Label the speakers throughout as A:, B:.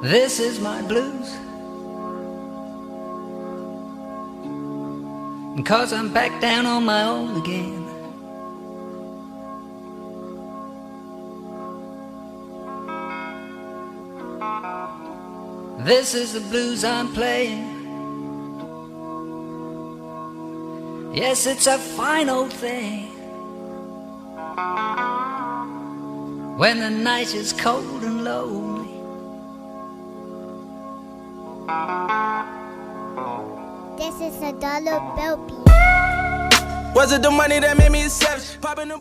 A: This is my blues, 'cause I'm back down on my own again. This is the blues I'm playing. Yes, it's a fine old thing. When the night is cold and lonely,
B: this is a dollar bill beat.
C: Was it the money that made me savage? Popping them.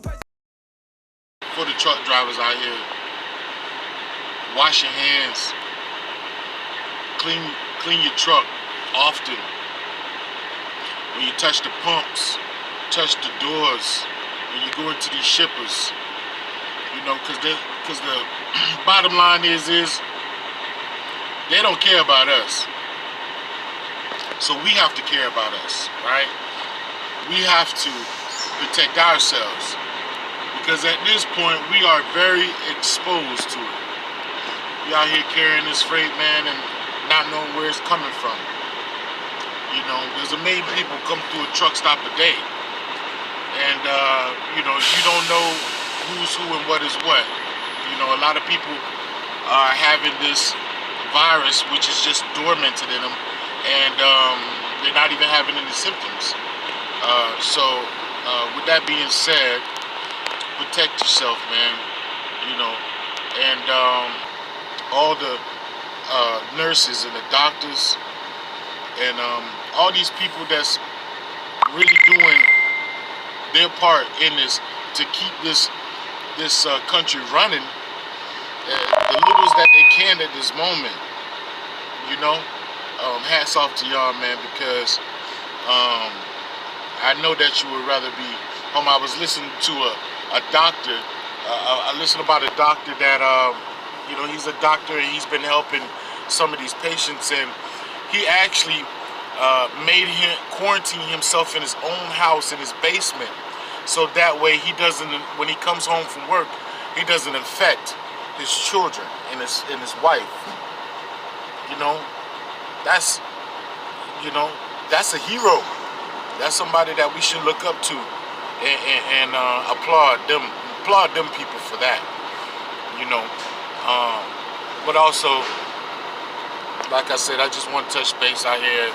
D: For the truck drivers out here, wash your hands, clean your truck often. When you touch the pumps, touch the doors, when you go into these shippers, you know, because the bottom line is they don't care about us. So we have to care about us, right? We have to protect ourselves, because at this point we are very exposed to it. We out here carrying this freight, man, and not knowing where it's coming from. You know, there's a million people come through a truck stop a day, and you know, you don't know who's who and what is what. You know, a lot of people are having this virus, which is just dormanted in them, and they're not even having any symptoms. So with that being said, protect yourself, man. You know, and all the nurses and the doctors and all these people that's really doing their part in this to keep this country running, the littles that they can at this moment, you know, hats off to y'all, man, because I know that you would rather be home. I was listening to a doctor. I listened about a doctor that you know, he's a doctor and he's been helping some of these patients, and he actually made him quarantine himself in his own house in his basement, so that way he doesn't, when he comes home from work, he doesn't infect his children and his wife. You know, that's a hero. That's somebody that we should look up to and applaud them people for that. You know, but also, like I said, I just want to touch base out here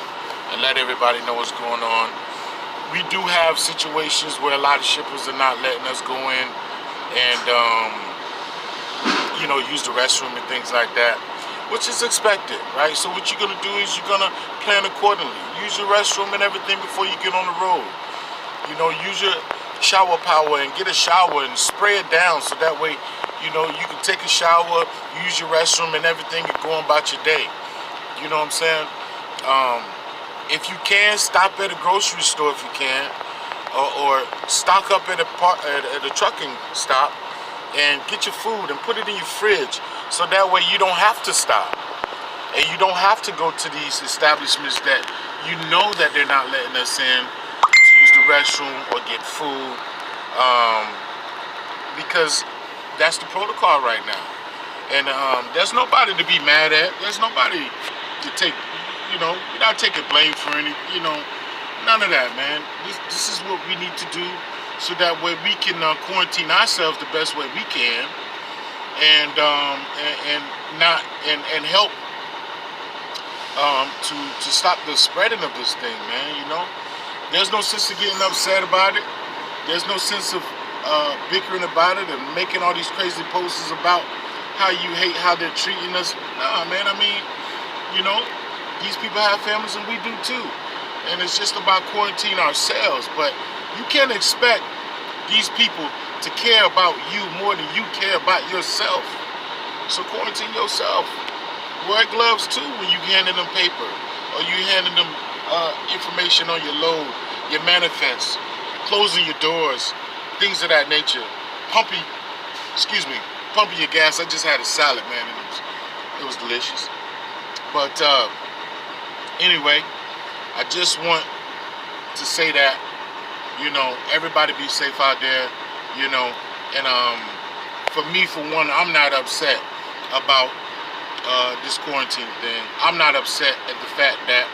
D: and let everybody know what's going on. We do have situations where a lot of shippers are not letting us go in and you know, use the restroom and things like that, which is expected, right? So what you're gonna do is you're gonna plan accordingly. Use your restroom and everything before you get on the road. You know, use your shower power and get a shower and spray it down, so that way, you know, you can take a shower, use your restroom and everything, and go on about your day. You know what I'm saying? If you can, stop at a grocery store if you can, or stock up at a trucking stop and get your food and put it in your fridge, so that way you don't have to stop and you don't have to go to these establishments that you know that they're not letting us in to use the restroom or get food, because that's the protocol right now. And there's nobody to be mad at. There's nobody to take, you know, you're not taking blame for any, you know, none of that, man. This is what we need to do, so that way we can quarantine ourselves the best way we can, and help to stop the spreading of this thing, man. You know, there's no sense of getting upset about it. There's no sense of bickering about it and making all these crazy posts about how you hate how they're treating us. Nah, man, I mean, you know, these people have families and we do too. And it's just about quarantining ourselves. But you can't expect these people to care about you more than you care about yourself. So quarantine yourself. Wear gloves too when you handing them paper, or you handing them information on your load, your manifest, closing your doors, things of that nature. Pumping your gas. I just had a salad, man, and it was delicious. But anyway, I just want to say that, you know, everybody be safe out there, you know, and for me, for one, I'm not upset about this quarantine thing. I'm not upset at the fact that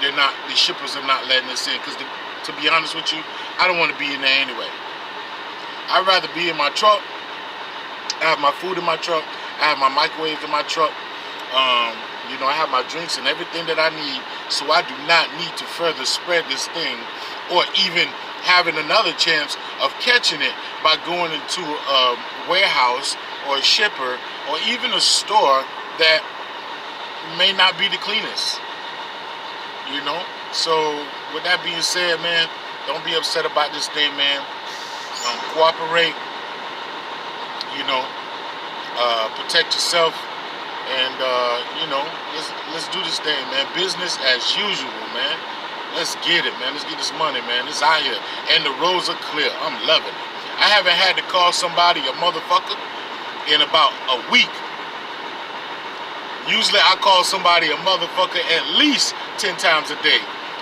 D: the shippers are not letting us in, because to be honest with you, I don't want to be in there anyway. I'd rather be in my truck. I have my food in my truck. I have my microwave in my truck. I have my drinks and everything that I need, so I do not need to further spread this thing, or even having another chance of catching it by going into a warehouse or a shipper or even a store that may not be the cleanest. So with that being said, man, don't be upset about this thing, man. Cooperate, protect yourself, and let's do this thing, man. Business as usual, man. Let's get it, man. Let's get this money, man. It's out here, and the roads are clear. I'm loving it. I haven't had to call somebody a motherfucker in about a week. Usually I call somebody a motherfucker at least 10 times a day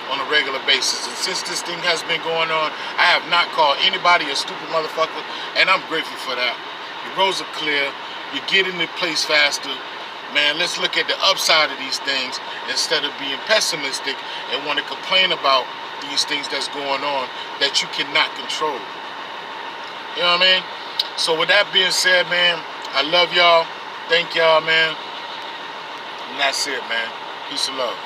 D: on a regular basis. And since this thing has been going on, I have not called anybody a stupid motherfucker, and I'm grateful for that. The roads are clear. You're getting in place faster. Man, let's look at the upside of these things instead of being pessimistic and want to complain about these things that's going on that you cannot control. You know what I mean? So with that being said, man, I love y'all. Thank y'all, man. And that's it, man. Peace and love.